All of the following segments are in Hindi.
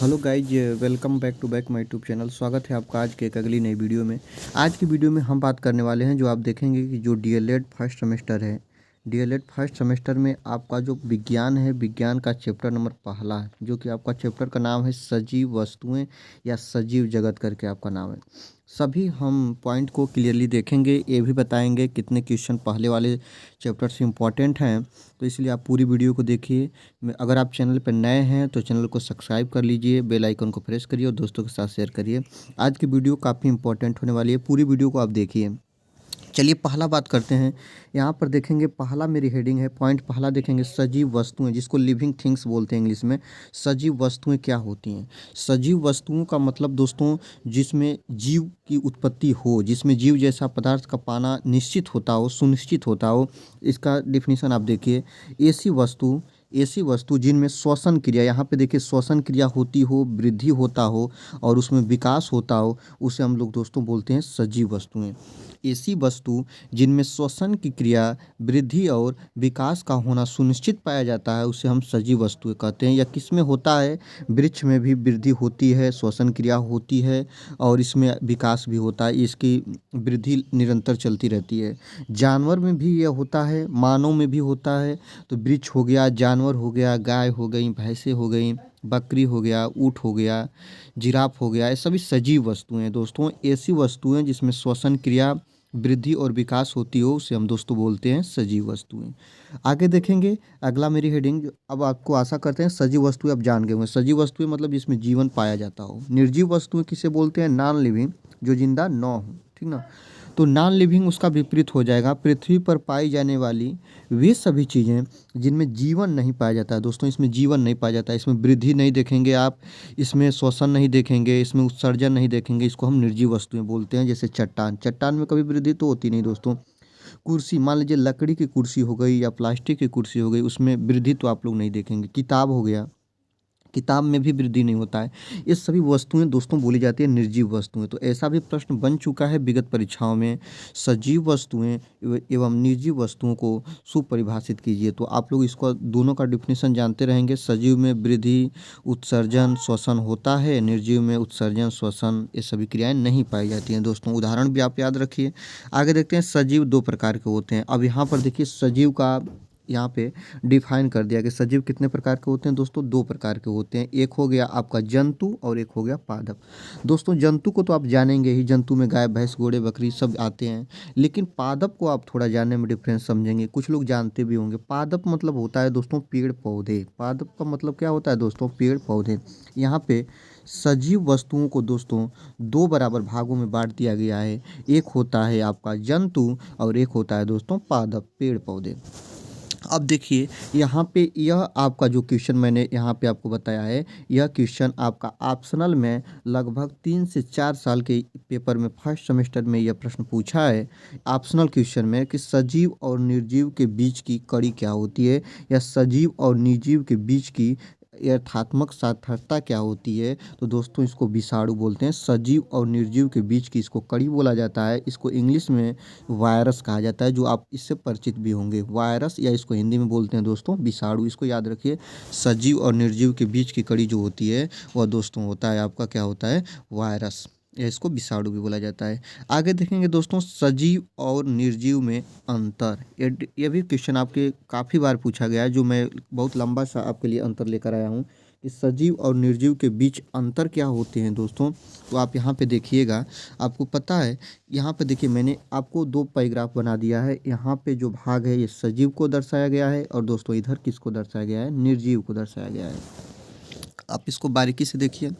Hello guys, welcome back to back my YouTube channel. स्वागत है आपका आज के एक अगली नई वीडियो में। आज की वीडियो में हम बात करने वाले हैं, जो आप देखेंगे कि जो डीएलएड फर्स्ट सेमेस्टर है, डीएलएड फर्स्ट सेमेस्टर में आपका जो विज्ञान है, विज्ञान का चैप्टर नंबर पहला है, जो कि आपका चैप्टर का नाम है सजीव वस्तुएं या सजीव जगत करके आपका नाम है। सभी हम पॉइंट को क्लियरली देखेंगे, ये भी बताएंगे कितने क्वेश्चन पहले वाले चैप्टर से इम्पॉर्टेंट हैं, तो इसलिए आप पूरी वीडियो को देखिए। अगर आप चैनल पर नए हैं तो चैनल को सब्सक्राइब कर लीजिए, बेल आइकन को प्रेस करिए और दोस्तों के साथ शेयर करिए। आज की वीडियो काफ़ी इंपॉर्टेंट होने वाली है, पूरी वीडियो को आप देखिए। चलिए पहला बात करते हैं। यहाँ पर देखेंगे, पहला मेरी हेडिंग है, पॉइंट पहला देखेंगे सजीव वस्तुएं, जिसको लिविंग थिंग्स बोलते हैं इंग्लिश में। सजीव वस्तुएं क्या होती हैं? सजीव वस्तुओं का मतलब दोस्तों, जिसमें जीव की उत्पत्ति हो, जिसमें जीव जैसा पदार्थ का पाना निश्चित होता हो, सुनिश्चित होता हो। इसका डिफिनीशन आप देखिए। ऐसी वस्तु जिनमें श्वसन क्रिया, यहाँ पे देखिए श्वसन क्रिया होती हो, वृद्धि होता हो और उसमें विकास होता हो, उसे हम लोग दोस्तों बोलते हैं सजीव वस्तुएं। ऐसी वस्तु जिनमें श्वसन की क्रिया, वृद्धि और विकास का होना सुनिश्चित पाया जाता है, उसे हम सजीव वस्तुएं कहते हैं। या किस में होता है? वृक्ष में भी वृद्धि होती है, श्वसन क्रिया होती है और इसमें विकास भी होता है, इसकी वृद्धि निरंतर चलती रहती है। जानवर में भी यह होता है, मानव में भी होता है। तो वृक्ष हो गया, जानवर हो गया, गाय हो गई, भैंसें हो गई, बकरी हो गया, ऊँट हो गया, जिराफ हो गया, ये सभी सजीव वस्तुएं हैं दोस्तों। ऐसी वस्तुएं जिसमें श्वसन क्रिया, वृद्धि और विकास होती हो, उसे हम दोस्तों बोलते हैं सजीव वस्तुएं। आगे देखेंगे अगला मेरी हेडिंग। अब आपको आशा करते हैं सजीव वस्तुएं आप जान गए होंगे। सजीव वस्तुएं मतलब जिसमें जीवन पाया जाता हो। निर्जीव वस्तुएं किसे बोलते हैं? नॉन लिविंग, जो जिंदा न हो, ठीक ना। तो नॉन लिविंग उसका विपरीत हो जाएगा। पृथ्वी पर पाई जाने वाली वे सभी चीज़ें जिनमें जीवन नहीं पाया जाता है दोस्तों। इसमें जीवन नहीं पाया जाता है, इसमें वृद्धि नहीं देखेंगे आप, इसमें श्वसन नहीं देखेंगे, इसमें उत्सर्जन नहीं देखेंगे, इसको हम निर्जीव वस्तुएं बोलते हैं। जैसे चट्टान, चट्टान में कभी वृद्धि तो होती नहीं दोस्तों। कुर्सी, मान लीजिए लकड़ी की कुर्सी हो गई या प्लास्टिक की कुर्सी हो गई, उसमें वृद्धि तो आप लोग नहीं देखेंगे। किताब हो गया, किताब में भी वृद्धि नहीं होता है। ये सभी वस्तुएं दोस्तों बोली जाती है निर्जीव वस्तुएं। तो ऐसा भी प्रश्न बन चुका है विगत परीक्षाओं में, सजीव वस्तुएं एवं निर्जीव वस्तुओं को सुपरिभाषित कीजिए। तो आप लोग इसको दोनों का डिफिनेशन जानते रहेंगे। सजीव में वृद्धि, उत्सर्जन, श्वसन होता है, निर्जीव में उत्सर्जन, श्वसन ये सभी क्रियाएं नहीं पाई जाती हैं दोस्तों। उदाहरण भी आप याद रखिए। आगे देखते हैं, सजीव दो प्रकार के होते हैं। अब यहाँ पर देखिए सजीव का यहाँ पे डिफाइन कर दिया कि सजीव कितने प्रकार के होते हैं दोस्तों? दो प्रकार के होते हैं। एक हो गया आपका जंतु और एक हो गया पादप। दोस्तों जंतु को तो आप जानेंगे ही, जंतु में गाय, भैंस, घोड़े, बकरी सब आते हैं। लेकिन पादप को आप थोड़ा जानने में डिफरेंस समझेंगे, कुछ लोग जानते भी होंगे। पादप मतलब होता है दोस्तों पेड़ पौधे। पादप का मतलब क्या होता है दोस्तों? पेड़ पौधे। यहाँ पे सजीव वस्तुओं को दोस्तों दो बराबर भागों में बांट दिया गया है। एक होता है आपका जंतु और एक होता है दोस्तों पादप, पेड़ पौधे। अब देखिए यहाँ पे यह आपका जो क्वेश्चन मैंने यहाँ पे आपको बताया है, यह क्वेश्चन आपका ऑप्शनल में लगभग 3 से 4 साल के पेपर में फर्स्ट सेमेस्टर में यह प्रश्न पूछा है ऑप्शनल क्वेश्चन में, कि सजीव और निर्जीव के बीच की कड़ी क्या होती है, या सजीव और निर्जीव के बीच की यथात्मक सार्थकता क्या होती है। तो दोस्तों इसको विषाणु बोलते हैं। सजीव और निर्जीव के बीच की इसको कड़ी बोला जाता है। इसको इंग्लिश में वायरस कहा जाता है, जो आप इससे परिचित भी होंगे, वायरस, या इसको हिंदी में बोलते हैं दोस्तों विषाणु। इसको याद रखिए। सजीव और निर्जीव के बीच की कड़ी जो होती है वह दोस्तों होता है आपका, क्या होता है? वायरस, या इसको विषाणु भी बोला जाता है। आगे देखेंगे दोस्तों सजीव और निर्जीव में अंतर। ये भी क्वेश्चन आपके काफ़ी बार पूछा गया है, जो मैं बहुत लंबा सा आपके लिए अंतर लेकर आया हूँ कि सजीव और निर्जीव के बीच अंतर क्या होते हैं दोस्तों। तो आप यहाँ पे देखिएगा, आपको पता है, यहाँ पे देखिए मैंने आपको दो पैराग्राफ बना दिया है। यहाँ पे जो भाग है ये सजीव को दर्शाया गया है और दोस्तों इधर किसको दर्शाया गया है? निर्जीव को दर्शाया गया है। आप इसको बारीकी से देखिए।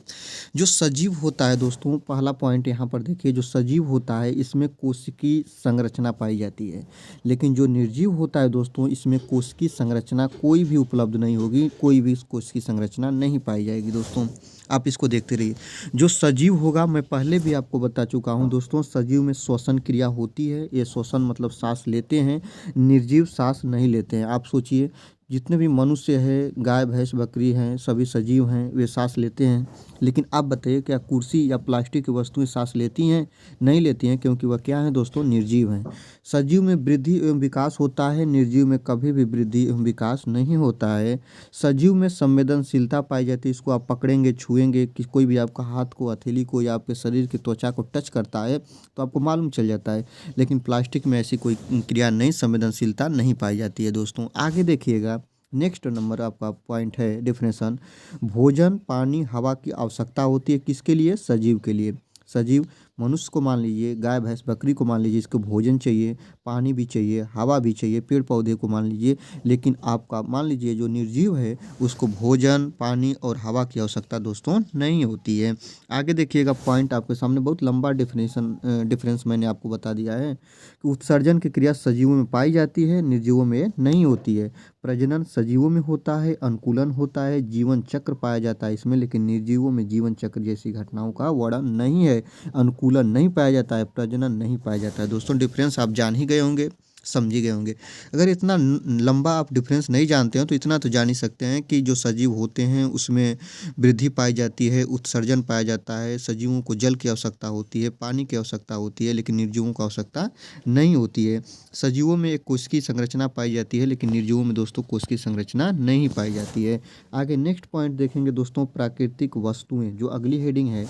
जो सजीव होता है दोस्तों, पहला पॉइंट यहाँ पर देखिए, जो सजीव होता है इसमें कोशिकीय संरचना पाई जाती है। लेकिन जो निर्जीव होता है दोस्तों, इसमें कोशिकीय संरचना कोई भी उपलब्ध नहीं होगी, कोई भी कोशिकीय संरचना नहीं पाई जाएगी दोस्तों। आप इसको देखते रहिए। जो सजीव होगा, मैं पहले भी आपको बता चुका हूँ दोस्तों, सजीव में श्वसन क्रिया होती है। ये श्वसन मतलब सांस लेते हैं, निर्जीव सांस नहीं लेते हैं। आप सोचिए, जितने भी मनुष्य है, गाय भैंस बकरी हैं, सभी सजीव हैं, वे सांस लेते हैं। लेकिन आप बताइए क्या कुर्सी या प्लास्टिक की वस्तुएं सांस लेती हैं? नहीं लेती हैं, क्योंकि वह क्या है दोस्तों, निर्जीव हैं। सजीव में वृद्धि एवं विकास होता है, निर्जीव में कभी भी वृद्धि एवं विकास नहीं होता है। सजीव में संवेदनशीलता पाई जाती है, इसको आप पकड़ेंगे, छुएंगे कि कोई भी आपका हाथ को, हथेली को या आपके शरीर की त्वचा को टच करता है तो आपको मालूम चल जाता है। लेकिन प्लास्टिक में ऐसी कोई क्रिया नहीं, संवेदनशीलता नहीं पाई जाती है दोस्तों। आगे देखिएगा, नेक्स्ट नंबर आपका पॉइंट है डिफिनेशन। भोजन, पानी, हवा की आवश्यकता होती है किसके लिए? सजीव के लिए। सजीव मनुष्य को मान लीजिए, गाय भैंस बकरी को मान लीजिए, इसको भोजन चाहिए, पानी भी चाहिए, हवा भी चाहिए, पेड़ पौधे को मान लीजिए। लेकिन आपका मान लीजिए जो निर्जीव है उसको भोजन, पानी और हवा की आवश्यकता दोस्तों नहीं होती है। आगे देखिएगा, पॉइंट आपके सामने बहुत लंबा डिफरेंस मैंने आपको बता दिया है कि उत्सर्जन की क्रिया सजीवों में पाई जाती है, निर्जीवों में नहीं होती है। प्रजनन सजीवों में होता है, अनुकूलन होता है, जीवन चक्र पाया जाता है इसमें, लेकिन निर्जीवों में जीवन चक्र जैसी घटनाओं का वर्णन नहीं है, अनुकूलन नहीं पाया जाता है, प्रजनन नहीं पाया जाता है। दोस्तों डिफरेंस आप जान ही गए होंगे, समझ ही गए होंगे। अगर इतना लंबा आप डिफरेंस नहीं जानते हो तो इतना तो जान ही सकते हैं कि जो सजीव होते हैं उसमें वृद्धि पाई जाती है, उत्सर्जन पाया जाता है। सजीवों को जल की आवश्यकता होती है, पानी की आवश्यकता होती है, लेकिन निर्जीवों को आवश्यकता नहीं होती है। सजीवों में एक कोशिकीय संरचना पाई जाती है, लेकिन निर्जीवों में दोस्तों कोशिकीय संरचना नहीं पाई जाती है। आगे नेक्स्ट पॉइंट देखेंगे दोस्तों, प्राकृतिक वस्तुएं, जो अगली हेडिंग है।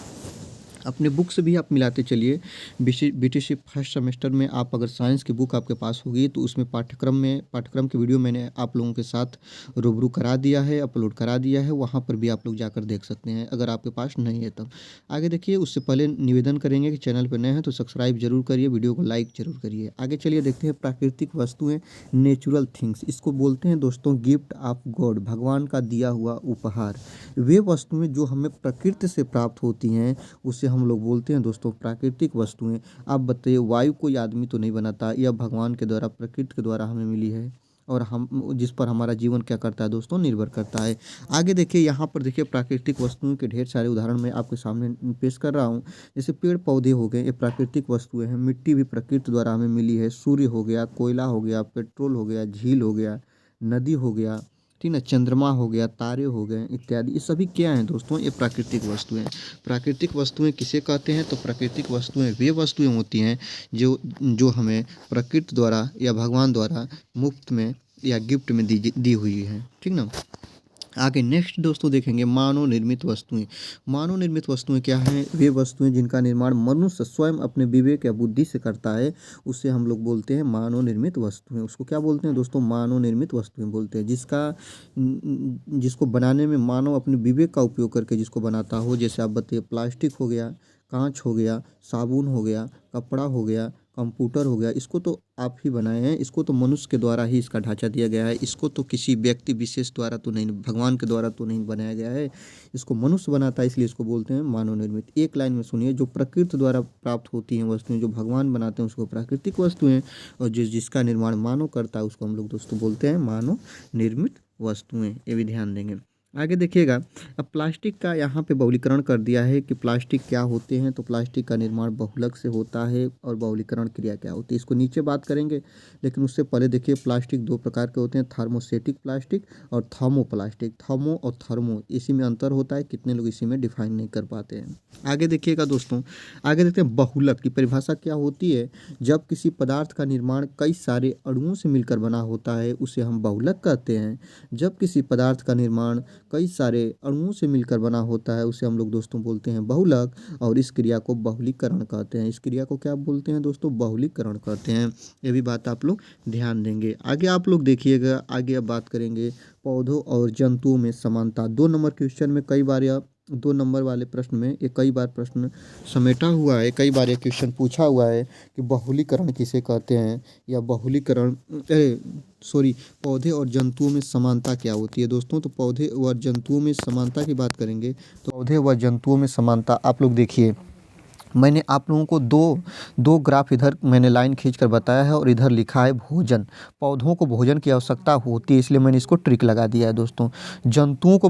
अपने बुक से भी आप मिलाते चलिए। बीटीसी फर्स्ट सेमेस्टर में आप अगर साइंस की बुक आपके पास होगी तो उसमें पाठ्यक्रम की वीडियो मैंने आप लोगों के साथ रूबरू करा दिया है, अपलोड करा दिया है, वहाँ पर भी आप लोग जाकर देख सकते हैं अगर आपके पास नहीं है तब। आगे देखिए, उससे पहले निवेदन करेंगे कि चैनल पर नए हैं तो सब्सक्राइब जरूर करिए, वीडियो को लाइक जरूर करिए। आगे चलिए देखते हैं, प्राकृतिक वस्तुएं, नेचुरल थिंग्स, इसको बोलते हैं दोस्तों गिफ्ट ऑफ गॉड, भगवान का दिया हुआ उपहार। वे वस्तुएं जो हमें प्रकृति से प्राप्त होती हैं उसे हम लोग बोलते हैं दोस्तों प्राकृतिक वस्तुएं। आप बताइए, वायु कोई आदमी तो नहीं बनाता, यह भगवान के द्वारा, प्रकृति के द्वारा हमें मिली है और हम जिस पर हमारा जीवन क्या करता है दोस्तों, निर्भर करता है। आगे देखिए, यहाँ पर देखिए प्राकृतिक वस्तुओं के ढेर सारे उदाहरण मैं आपके सामने पेश कर रहा हूँ। जैसे पेड़ पौधे हो गए, ये प्राकृतिक वस्तुएं हैं। मिट्टी भी प्रकृति द्वारा हमें मिली है। सूर्य हो गया, कोयला हो गया, पेट्रोल हो गया, झील हो गया, नदी हो गया, ठीक ना, चंद्रमा हो गया, तारे हो गए इत्यादि, ये सभी क्या हैं दोस्तों, ये प्राकृतिक वस्तुएं। प्राकृतिक वस्तुएं किसे कहते हैं? तो प्राकृतिक वस्तुएं वे वस्तुएं होती हैं जो जो हमें प्रकृति द्वारा या भगवान द्वारा मुफ्त में या गिफ्ट में दी हुई है, ठीक ना। आगे नेक्स्ट दोस्तों देखेंगे, मानव निर्मित वस्तुएं। मानव निर्मित वस्तुएं क्या हैं? वे वस्तुएं जिनका निर्माण मनुष्य स्वयं अपने विवेक या बुद्धि से करता है, उसे हम लोग बोलते हैं मानव निर्मित वस्तुएं। उसको क्या बोलते हैं दोस्तों? मानव निर्मित वस्तुएं बोलते हैं। जिसको बनाने में मानव अपने विवेक का उपयोग करके जिसको बनाता हो, जैसे आप बताइए प्लास्टिक हो गया, कांच हो गया, साबुन हो गया, कपड़ा हो गया, कंप्यूटर हो गया, इसको तो आप ही बनाए हैं, इसको तो मनुष्य के द्वारा ही इसका ढांचा दिया गया है, इसको तो किसी व्यक्ति विशेष द्वारा तो नहीं, भगवान के द्वारा तो नहीं बनाया गया है, इसको मनुष्य बनाता है, इसलिए इसको बोलते हैं मानव निर्मित। एक लाइन में सुनिए, जो प्रकृति द्वारा प्राप्त होती हैं वस्तुएं, जो भगवान बनाते हैं उसको प्राकृतिक वस्तुएं, और जिसका निर्माण मानव करता है उसको हम लोग दोस्तों बोलते हैं मानव निर्मित वस्तुएं। ये भी ध्यान देंगे। आगे देखिएगा, अब प्लास्टिक का यहाँ पे बहुलीकरण कर दिया है कि प्लास्टिक क्या होते हैं। तो प्लास्टिक का निर्माण बहुलक से होता है और बहुलीकरण क्रिया क्या होती है, इसको नीचे बात करेंगे। लेकिन उससे पहले देखिए, प्लास्टिक दो प्रकार के होते हैं, थर्मोसेटिक प्लास्टिक और थर्मोप्लास्टिक। थर्मो और थर्मो, इसी में अंतर होता है, कितने लोग इसी में डिफाइन नहीं कर पाते हैं। आगे देखिएगा दोस्तों, आगे देखते हैं बहुलक की परिभाषा क्या होती है। जब किसी पदार्थ का निर्माण कई सारे अणुओं से मिलकर बना होता है उसे हम बहुलक कहते हैं। जब किसी पदार्थ का निर्माण कई सारे अणुओं से मिलकर बना होता है उसे हम लोग दोस्तों बोलते हैं बहुलक, और इस क्रिया को बहुलीकरण कहते हैं। इस क्रिया को क्या बोलते हैं दोस्तों? बहुलीकरण कहते हैं। ये भी बात आप लोग ध्यान देंगे। आगे आप लोग देखिएगा, आगे अब बात करेंगे पौधों और जंतुओं में समानता। 2 नंबर क्वेश्चन में कई बार या 2 नंबर वाले प्रश्न में ये कई बार प्रश्न समेटा हुआ है, कई बार ये क्वेश्चन पूछा हुआ है कि बहुलीकरण किसे कहते हैं, या बहुलीकरण पौधे और जंतुओं में समानता क्या होती है दोस्तों। तो पौधे व जंतुओं में समानता की बात करेंगे तो पौधे व जंतुओं में समानता आप लोग देखिए, मैंने आप लोगों को दो ग्राफ इधर मैंने लाइन खींचकर बताया है और इधर लिखा है भोजन। पौधों को भोजन की आवश्यकता होती है, इसलिए मैंने इसको ट्रिक लगा दिया है दोस्तों। जंतुओं को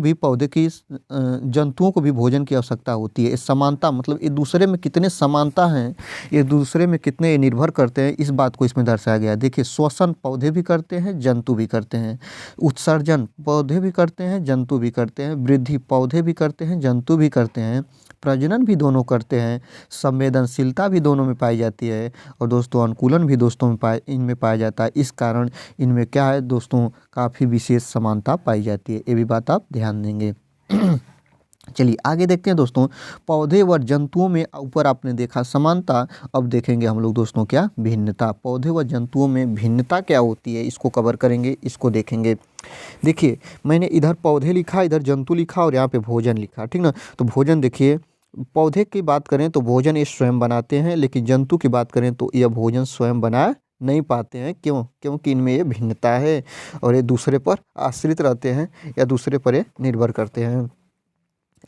भी भोजन की आवश्यकता होती है। ये समानता मतलब एक दूसरे में कितने समानता हैं, एक दूसरे में कितने ये निर्भर करते हैं, इस बात को इसमें दर्शाया गया है। देखिए, श्वसन पौधे भी करते हैं, जंतु भी करते हैं। उत्सर्जन पौधे भी करते हैं, जंतु भी करते हैं। वृद्धि पौधे भी करते हैं, जंतु भी करते हैं। प्रजनन भी दोनों करते हैं। संवेदनशीलता भी दोनों में पाई जाती है। और दोस्तों अनुकूलन भी दोस्तों में इनमें पाया जाता है। इस कारण इनमें क्या है दोस्तों, काफ़ी विशेष समानता पाई जाती है। ये भी बात आप ध्यान देंगे। चलिए आगे देखते हैं दोस्तों। पौधे व जंतुओं में ऊपर आपने देखा समानता, अब देखेंगे हम लोग दोस्तों क्या भिन्नता। पौधे व जंतुओं में भिन्नता क्या होती है, इसको कवर करेंगे, इसको देखेंगे। देखिए, मैंने इधर पौधे लिखा, इधर जंतु लिखा और यहाँ पे भोजन लिखा, ठीक ना। तो भोजन देखिए, पौधे की बात करें तो भोजन ये स्वयं बनाते हैं, लेकिन जंतु की बात करें तो यह भोजन स्वयं बना नहीं पाते हैं। क्यों? क्योंकि इनमें ये भिन्नता है और ये दूसरे पर आश्रित रहते हैं या दूसरे पर ये निर्भर करते हैं।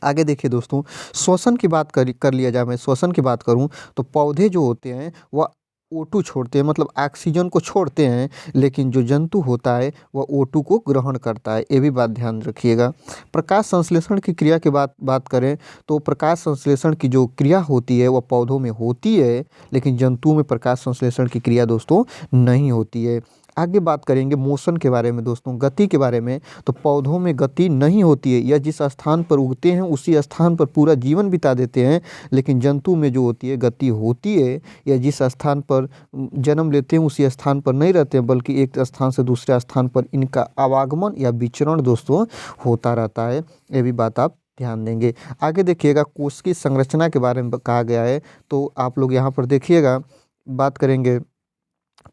आगे देखिए दोस्तों, श्वसन की बात कर लिया जाए, मैं श्वसन की बात करूं तो पौधे जो होते हैं वह O2 छोड़ते हैं, मतलब ऑक्सीजन को छोड़ते हैं, लेकिन जो जंतु होता है वह O2 को ग्रहण करता है। ये भी बात ध्यान रखिएगा। प्रकाश संश्लेषण की क्रिया की बात करें तो प्रकाश संश्लेषण की जो क्रिया होती है वह पौधों में होती है, लेकिन जंतुओं में प्रकाश संश्लेषण की क्रिया दोस्तों नहीं होती है। आगे बात करेंगे मोशन के बारे में दोस्तों, गति के बारे में। तो पौधों में गति नहीं होती है, या जिस स्थान पर उगते हैं उसी स्थान पर पूरा जीवन बिता देते हैं, लेकिन जंतु में जो होती है गति होती है, या जिस स्थान पर जन्म लेते हैं उसी स्थान पर नहीं रहते हैं, बल्कि एक स्थान से दूसरे स्थान पर इनका आवागमन या विचरण दोस्तों होता रहता है। ये भी बात आप ध्यान देंगे। आगे देखिएगा, कोश की संरचना के बारे में कहा गया है, तो आप लोग यहाँ पर देखिएगा, बात करेंगे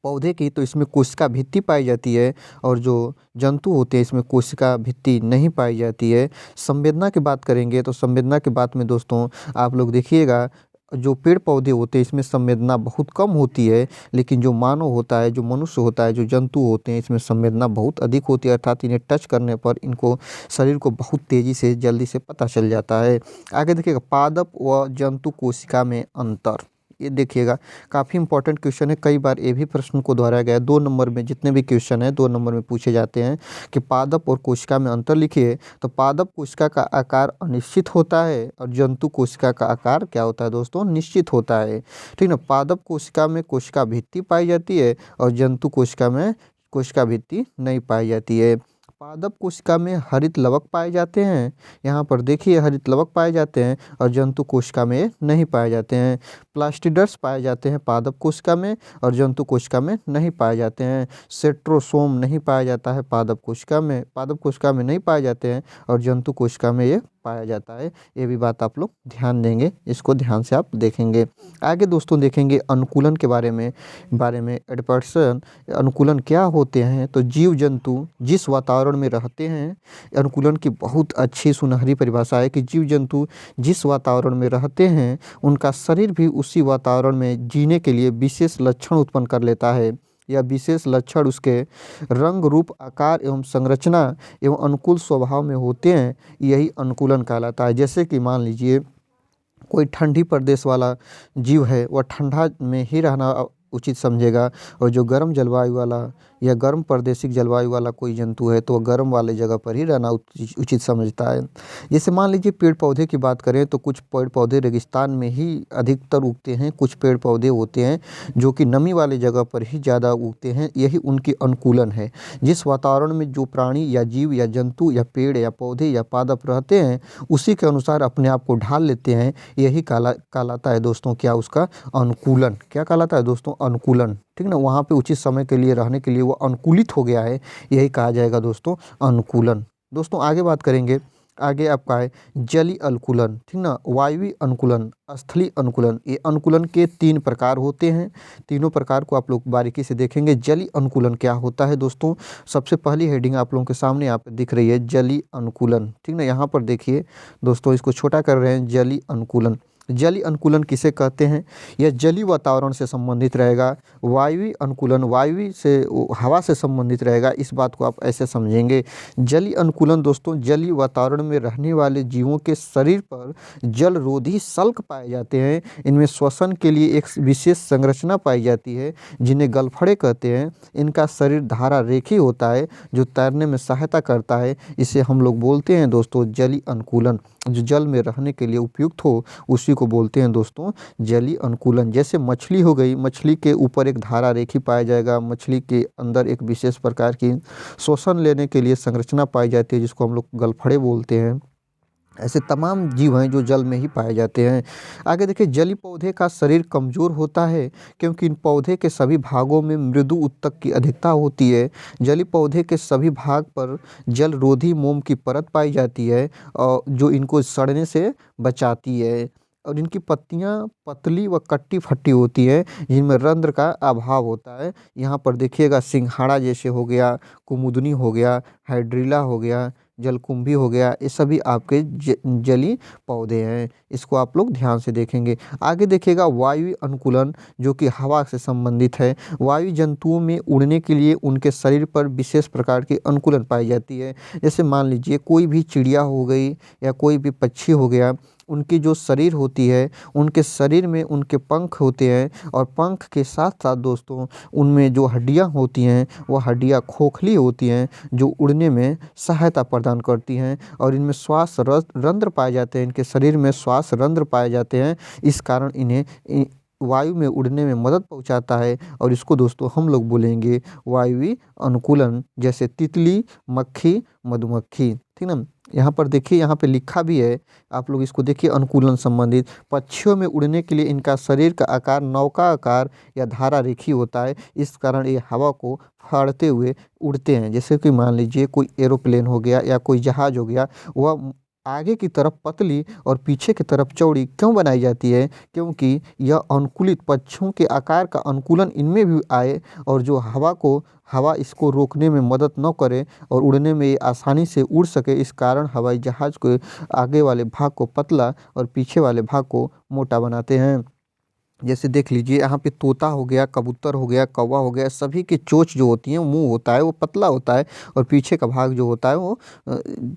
पौधे की तो इसमें कोशिका भित्ति पाई जाती है, और जो जंतु होते हैं इसमें कोशिका भित्ति नहीं पाई जाती है। संवेदना की बात करेंगे तो संवेदना की बात में दोस्तों आप लोग देखिएगा, जो पेड़ पौधे होते हैं इसमें संवेदना बहुत कम होती है, लेकिन जो मानव होता है, जो मनुष्य होता है, जो जंतु होते हैं इसमें संवेदना बहुत अधिक होती है, अर्थात इन्हें टच करने पर इनको शरीर को बहुत तेज़ी से जल्दी से पता चल जाता है। आगे देखिएगा, पादप व जंतु कोशिका में अंतर। ये देखिएगा, काफ़ी इंपॉर्टेंट क्वेश्चन है, कई बार ये भी प्रश्न को दोहराया गया है। 2 नंबर में जितने भी क्वेश्चन हैं 2 नंबर में पूछे जाते हैं कि पादप और कोशिका में अंतर लिखिए। तो पादप कोशिका का आकार अनिश्चित होता है और जंतु कोशिका का आकार क्या होता है दोस्तों, निश्चित होता है, ठीक ना। पादप कोशिका में कोशिका भित्ति पाई जाती है और जंतु कोशिका में कोशिका भित्ति नहीं पाई जाती है। पादप कोशिका में हरित लवक पाए जाते हैं, यहाँ पर देखिए हरित लवक पाए जाते हैं, और जंतु कोशिका में नहीं पाए जाते हैं। प्लास्टिडर्स पाए जाते हैं पादप कोशिका में और जंतु कोशिका में नहीं पाए जाते हैं। सेट्रोसोम नहीं पाया जाता है पादप कोशिका में नहीं पाए जाते हैं, और जंतु कोशिका में ये पाया जाता है। ये भी बात आप लोग ध्यान देंगे, इसको ध्यान से आप देखेंगे। आगे दोस्तों देखेंगे अनुकूलन के बारे में एडपर्सन अनुकूलन क्या होते हैं। तो जीव जंतु जिस वातावरण में रहते हैं, अनुकूलन की बहुत अच्छी सुनहरी परिभाषा है कि जीव जंतु जिस वातावरण में रहते हैं उनका शरीर भी उसी वातावरण में जीने के लिए विशेष लक्षण उत्पन्न कर लेता है। यह विशेष लक्षण उसके रंग, रूप, आकार एवं संरचना एवं अनुकूल स्वभाव में होते हैं, यही अनुकूलन कहलाता है। जैसे कि मान लीजिए कोई ठंडी प्रदेश वाला जीव है, वह ठंडा में ही रहना उचित समझेगा, और जो गर्म जलवायु वाला या गर्म प्रादेशिक जलवायु वाला कोई जंतु है तो वह गर्म वाले जगह पर ही रहना उचित समझता है। जैसे मान लीजिए पेड़ पौधे की बात करें तो कुछ पेड़ पौधे रेगिस्तान में ही अधिकतर उगते हैं, कुछ पेड़ पौधे होते हैं जो कि नमी वाले जगह पर ही ज़्यादा उगते हैं, यही उनकी अनुकूलन है। जिस वातावरण में जो प्राणी या जीव या जंतु या पेड़ या पौधे या पादप रहते हैं उसी के अनुसार अपने आप को ढाल लेते हैं, यही कहलाता है दोस्तों क्या, उसका अनुकूलन। क्या कहलाता है दोस्तों, अनुकूलन, ठीक ना। वहाँ पे उचित समय के लिए रहने के लिए वो अनुकूलित हो गया है, यही कहा जाएगा दोस्तों अनुकूलन। दोस्तों आगे बात करेंगे, आगे आपका है जलीय अनुकूलन, ठीक ना, वायवीय अनुकूलन, स्थलीय अनुकूलन। ये अनुकूलन के 3 प्रकार होते हैं, तीनों प्रकार को आप लोग बारीकी से देखेंगे। जलीय अनुकूलन क्या होता है दोस्तों, सबसे पहली हेडिंग आप लोगों के सामने यहाँ पे दिख रही है, जलीय अनुकूलन, ठीक ना। यहाँ पर देखिए दोस्तों, इसको छोटा कर रहे हैं, जलीय अनुकूलन। जलीय अनुकूलन किसे कहते हैं? यह जलीय वातावरण से संबंधित रहेगा। वायवीय अनुकूलन वायु से हवा से संबंधित रहेगा। इस बात को आप ऐसे समझेंगे। जलीय अनुकूलन दोस्तों जलीय वातावरण में रहने वाले जीवों के शरीर पर जलरोधी शल्क पाए जाते हैं। इनमें श्वसन के लिए एक विशेष संरचना पाई जाती है जिन्हें गलफड़े कहते हैं। इनका शरीर धारा रेखी होता है जो तैरने में सहायता करता है। इसे हम लोग बोलते हैं दोस्तों जलीय अनुकूलन। जो जल में रहने के लिए उपयुक्त हो उसी को बोलते हैं दोस्तों जलीय अनुकूलन। जैसे मछली हो गई, मछली के ऊपर एक धारा रेखी पाया जाएगा, मछली के अंदर एक विशेष प्रकार की श्वसन लेने के लिए संरचना पाई जाती है जिसको हम लोग गलफड़े बोलते हैं। ऐसे तमाम जीव हैं जो जल में ही पाए जाते हैं। आगे देखिए जलीय पौधे का शरीर कमज़ोर होता है क्योंकि इन पौधे के सभी भागों में मृदु ऊतक की अधिकता होती है। जलीय पौधे के सभी भाग पर जलरोधी मोम की परत पाई जाती है और जो इनको सड़ने से बचाती है। और इनकी पत्तियां पतली व कट्टी फट्टी होती है जिनमें रंध्र का अभाव होता है। यहाँ पर देखिएगा सिंघाड़ा जैसे हो गया, कुमुदनी हो गया, हाइड्रिला हो गया, जलकुंभी हो गया, ये सभी आपके जलीय पौधे हैं। इसको आप लोग ध्यान से देखेंगे। आगे देखिएगा वायु अनुकूलन जो कि हवा से संबंधित है। वायु जंतुओं में उड़ने के लिए उनके शरीर पर विशेष प्रकार की अनुकूलन पाई जाती है। जैसे मान लीजिए कोई भी चिड़िया हो गई या कोई भी पक्षी हो गया, उनकी जो शरीर होती है उनके शरीर में उनके पंख होते हैं और पंख के साथ साथ दोस्तों उनमें जो हड्डियां होती हैं वह हड्डियां खोखली होती हैं जो उड़ने में सहायता प्रदान करती हैं। और इनमें श्वास रंध्र पाए जाते हैं, इनके शरीर में श्वास रंध्र पाए जाते हैं। इस कारण इन्हें वायु में उड़ने में मदद पहुंचाता है और इसको दोस्तों हम लोग बोलेंगे वायुवी अनुकूलन। जैसे तितली, मक्खी, मधुमक्खी, ठीक ना। यहाँ पर देखिए यहाँ पे लिखा भी है, आप लोग इसको देखिए अनुकूलन संबंधित। पक्षियों में उड़ने के लिए इनका शरीर का आकार नौका आकार या धारा रेखी होता है। इस कारण ये हवा को फाड़ते हुए उड़ते हैं। जैसे कि मान लीजिए कोई एरोप्लेन हो गया या कोई जहाज हो गया, वह आगे की तरफ पतली और पीछे की तरफ चौड़ी क्यों बनाई जाती है? क्योंकि यह अनुकूलित पक्षियों के आकार का अनुकूलन इनमें भी आए और जो हवा इसको रोकने में मदद न करे और उड़ने में ये आसानी से उड़ सके। इस कारण हवाई जहाज़ के आगे वाले भाग को पतला और पीछे वाले भाग को मोटा बनाते हैं। जैसे देख लीजिए यहाँ पे तोता हो गया, कबूतर हो गया, कौवा हो गया, सभी की चोंच जो होती है, मुंह होता है वो पतला होता है और पीछे का भाग जो होता है वो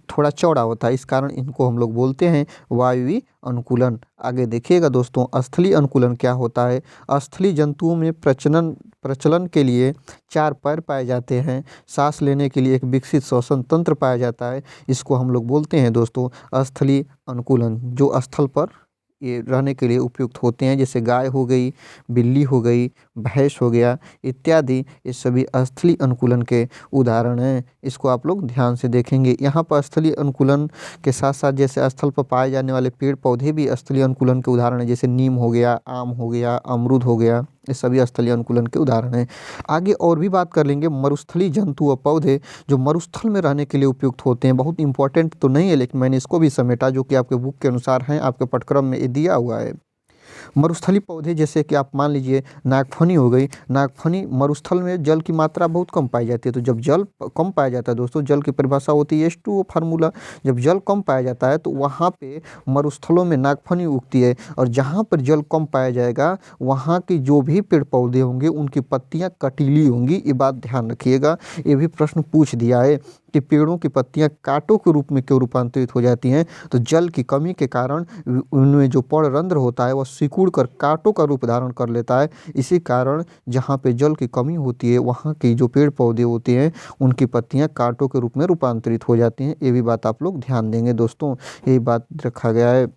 थोड़ा चौड़ा होता है। इस कारण इनको हम लोग बोलते हैं वायुवी अनुकूलन। आगे देखिएगा दोस्तों स्थलीय अनुकूलन क्या होता है। स्थलीय जंतुओं में प्रचलन के लिए 4 पैर पाए जाते हैं। सांस लेने के लिए एक विकसित श्वसन तंत्र पाया जाता है। इसको हम लोग बोलते हैं दोस्तों स्थलीय अनुकूलन, जो स्थल पर ये रहने के लिए उपयुक्त होते हैं। जैसे गाय हो गई, बिल्ली हो गई, भैंस हो गया इत्यादि, ये सभी स्थलीय अनुकूलन के उदाहरण हैं। इसको आप लोग ध्यान से देखेंगे। यहाँ पर स्थलीय अनुकूलन के साथ साथ जैसे स्थल पर पाए जाने वाले पेड़ पौधे भी स्थलीय अनुकूलन के उदाहरण हैं। जैसे नीम हो गया, आम हो गया, अमरूद हो गया, ये सभी स्थलीय अनुकूलन के उदाहरण हैं। आगे और भी बात कर लेंगे मरुस्थलीय जंतु व पौधे जो मरुस्थल में रहने के लिए उपयुक्त होते हैं। बहुत इंपॉर्टेंट तो नहीं है लेकिन मैंने इसको भी समेटा जो कि आपके बुक के अनुसार हैं, आपके पाठ्यक्रम में ये दिया हुआ है। मरुस्थलीय पौधे जैसे कि आप मान लीजिए नागफनी हो गई। नागफनी मरुस्थल में जल की मात्रा बहुत कम पाई जाती है। तो जब जल कम पाया जाता है दोस्तों, जल की परिभाषा होती है H2O फार्मूला। जब जल कम पाया जाता है तो वहाँ पे मरुस्थलों में नागफनी उगती है और जहाँ पर जल कम पाया जाएगा वहाँ की जो भी पेड़ पौधे होंगे उनकी पत्तियाँ कटीली होंगी। ये बात ध्यान रखिएगा, ये भी प्रश्न पूछ दिया है कि पेड़ों की पत्तियां कांटों के रूप में क्यों रूपांतरित हो जाती हैं। तो जल की कमी के कारण उनमें जो पर्णरंध्र होता है वह सिकुड़ कर कांटों का रूप धारण कर लेता है। इसी कारण जहाँ पे जल की कमी होती है वहाँ की जो पेड़ पौधे होते हैं उनकी पत्तियां कांटों के रूप में रूपांतरित हो जाती हैं। ये भी बात आप लोग ध्यान देंगे दोस्तों, यही बात रखा गया है।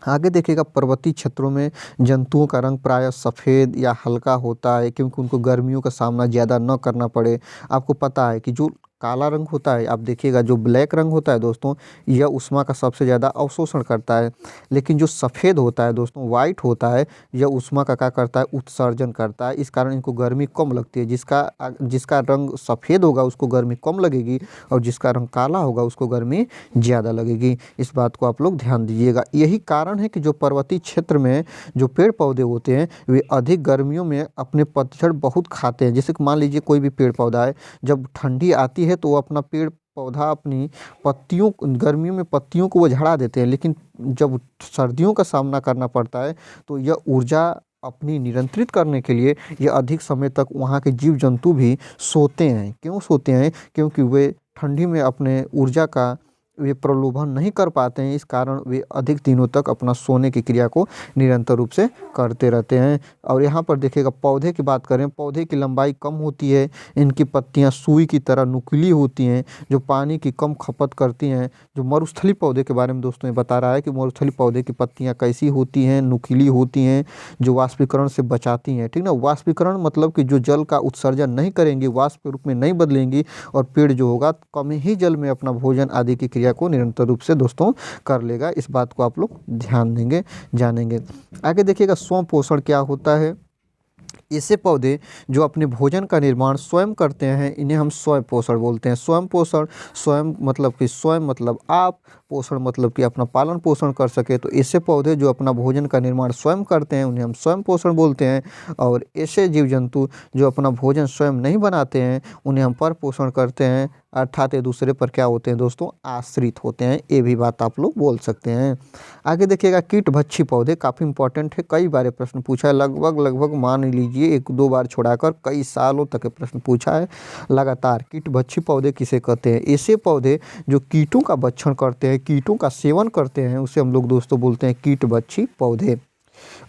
आगे देखिएगा पर्वतीय क्षेत्रों में जंतुओं का रंग प्रायः सफ़ेद या हल्का होता है क्योंकि उनको गर्मियों का सामना ज़्यादा न करना पड़े। आपको पता है कि जो काला रंग होता है, आप देखिएगा जो ब्लैक रंग होता है दोस्तों, यह ऊष्मा का सबसे ज़्यादा अवशोषण करता है। लेकिन जो सफ़ेद होता है दोस्तों, वाइट होता है, यह ऊष्मा का क्या करता है, उत्सर्जन करता है। इस कारण इनको गर्मी कम लगती है। जिसका रंग सफ़ेद होगा उसको गर्मी कम लगेगी और जिसका रंग काला होगा उसको गर्मी ज़्यादा लगेगी। इस बात को आप लोग ध्यान दीजिएगा। यही कारण है कि जो पर्वतीय क्षेत्र में जो पेड़ पौधे होते हैं वे अधिक गर्मियों में अपने पतझड़ बहुत खाते हैं। जैसे कि मान लीजिए कोई भी पेड़ पौधा है, जब ठंडी आती है तो वो अपना पेड़ पौधा अपनी पत्तियों गर्मियों में पत्तियों को वो झड़ा देते हैं, लेकिन जब सर्दियों का सामना करना पड़ता है तो यह ऊर्जा अपनी नियंत्रित करने के लिए ये अधिक समय तक वहाँ के जीव जंतु भी सोते हैं। क्यों सोते हैं? क्योंकि वे ठंडी में अपने ऊर्जा का वे प्रलोभन नहीं कर पाते हैं, इस कारण वे अधिक दिनों तक अपना सोने की क्रिया को निरंतर रूप से करते रहते हैं। और यहाँ पर देखिएगा पौधे की बात करें, पौधे की लंबाई कम होती है, इनकी पत्तियाँ सुई की तरह नुकीली होती हैं जो पानी की कम खपत करती हैं। जो मरुस्थलीय पौधे के बारे में दोस्तों ये बता रहा है कि मरुस्थलीय पौधे की पत्तियाँ कैसी होती हैं, नुकीली होती हैं, जो वाष्पीकरण से बचाती हैं। ठीक ना, वाष्पीकरण मतलब कि जो जल का उत्सर्जन नहीं करेंगी, वाष्प के रूप में नहीं बदलेंगी, और पेड़ जो होगा कम ही जल में अपना भोजन आदि की क्रिया को निरंतर रूप से दोस्तों कर लेगा। इस बात को आप लोग ध्यान देंगे, जानेंगे। आगे देखिएगा स्वयं पोषण क्या होता है। ऐसे पौधे जो अपने भोजन का निर्माण स्वयं करते हैं इन्हें हम स्वयं पोषण बोलते हैं। स्वयं पोषण, स्वयं मतलब कि स्वयं मतलब आप, पोषण मतलब कि अपना पालन पोषण कर सके। तो ऐसे पौधे जो अपना भोजन का निर्माण स्वयं करते हैं उन्हें हम स्वयं पोषण बोलते हैं। और ऐसे जीव जंतु जो अपना भोजन स्वयं नहीं बनाते हैं उन्हें हम पर पोषण करते हैं, अर्थात एक दूसरे पर क्या होते हैं दोस्तों, आश्रित होते हैं। ये भी बात आप लोग बोल सकते हैं। आगे देखिएगा कीटभक्षी पौधे, काफ़ी इंपॉर्टेंट है, कई बार प्रश्न पूछा है, लगभग मान लीजिए 1-2 बार छोड़ाकर कई सालों तक ये प्रश्न पूछा है लगातार। कीटभक्षी पौधे किसे कहते हैं? ऐसे पौधे जो कीटों का भक्षण करते हैं, कीटों का सेवन करते हैं, उसे हम लोग दोस्तों बोलते हैं कीटभक्षी पौधे।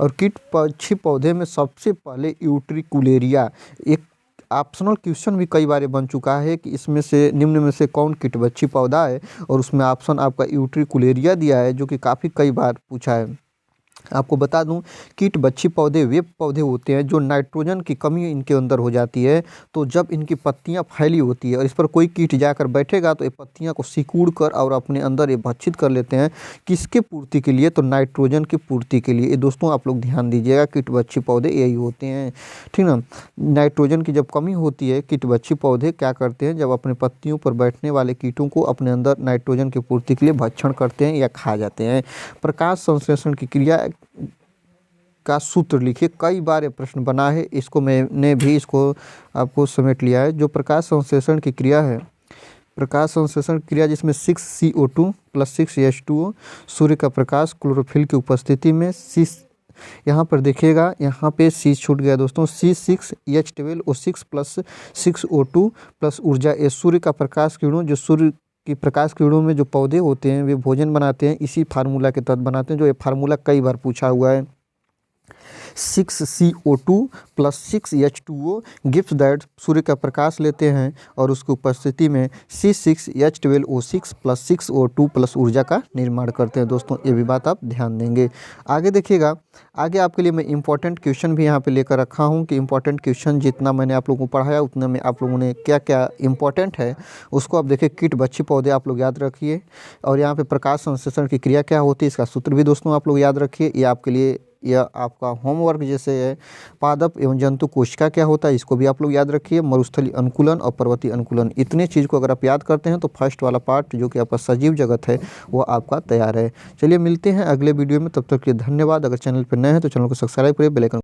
और कीटभक्षी पौधे में सबसे पहले यूट्रिकुलेरिया, एक ऑप्शनल क्वेश्चन भी कई बार बन चुका है कि इसमें से निम्न में से कौन कीटभक्षी पौधा है, और उसमें ऑप्शन आपका यूट्रिकुलेरिया दिया है, जो कि काफ़ी कई बार पूछा है। आपको बता दूं कीटभक्षी पौधे वे पौधे होते हैं जो नाइट्रोजन की कमी इनके अंदर हो जाती है। तो जब इनकी पत्तियां फैली होती है और इस पर कोई कीट जाकर बैठेगा तो ये पत्तियां को सिकुड़ कर और अपने अंदर ये भक्षित कर लेते हैं। किसके पूर्ति के लिए? तो नाइट्रोजन की पूर्ति के लिए। ये दोस्तों आप लोग ध्यान दीजिएगा, कीटभक्षी पौधे यही होते हैं, ठीक ना। नाइट्रोजन की जब कमी होती है, कीटभक्षी पौधे क्या करते हैं, जब अपने पत्तियों पर बैठने वाले कीटों को अपने अंदर नाइट्रोजन की पूर्ति के लिए भक्षण करते हैं या खा जाते हैं। प्रकाश संश्लेषण की क्रिया का सूत्र लिखिए, कई बार ये प्रश्न बना है, इसको मैंने भी इसको आपको समेट लिया है। जो प्रकाश संश्लेषण की क्रिया है, प्रकाश संश्लेषण क्रिया जिसमें 6CO2 + 6H2O, सूर्य का प्रकाश, क्लोरोफिल की उपस्थिति में, यहाँ पर देखिएगा, यहाँ पे C छूट गया दोस्तों, C6H12O6 + 6O2 + ऊर्जा ए, सूर्य का प्रकाश किरणों, जो सूर्य की प्रकाश किरणों में जो पौधे होते हैं वे भोजन बनाते हैं, इसी फार्मूला के तहत बनाते हैं, जो ये फार्मूला कई बार पूछा हुआ है। 6CO2 + 6H2O गिव्स दैट, सूर्य का प्रकाश लेते हैं और उसकी उपस्थिति में C6H12O6 + 6O2 + ऊर्जा का निर्माण करते हैं। दोस्तों ये भी बात आप ध्यान देंगे। आगे देखिएगा, आगे आपके लिए मैं इंपॉर्टेंट क्वेश्चन भी यहाँ पे लेकर रखा हूँ कि इंपॉर्टेंट क्वेश्चन जितना मैंने आप लोगों को पढ़ाया उतना में आप लोगों ने क्या क्या इंपॉर्टेंट है उसको आप देखिए। कीटभक्षी पौधे आप लोग याद रखिए, और यहाँ पे प्रकाश संश्लेषण की क्रिया क्या होती है इसका सूत्र भी दोस्तों आप लोग याद रखिए। ये आपके लिए यह आपका होमवर्क जैसे है। पादप एवं जंतु कोशिका क्या होता है इसको भी आप लोग याद रखिए। मरुस्थलीय अनुकूलन और पर्वतीय अनुकूलन, इतने चीज़ को अगर आप याद करते हैं तो फर्स्ट वाला पार्ट जो कि आपका सजीव जगत है वो आपका तैयार है। चलिए मिलते हैं अगले वीडियो में, तब तक के लिए धन्यवाद। अगर चैनल पर नए हैं तो चैनल को सब्सक्राइब करिए, बेल आइकन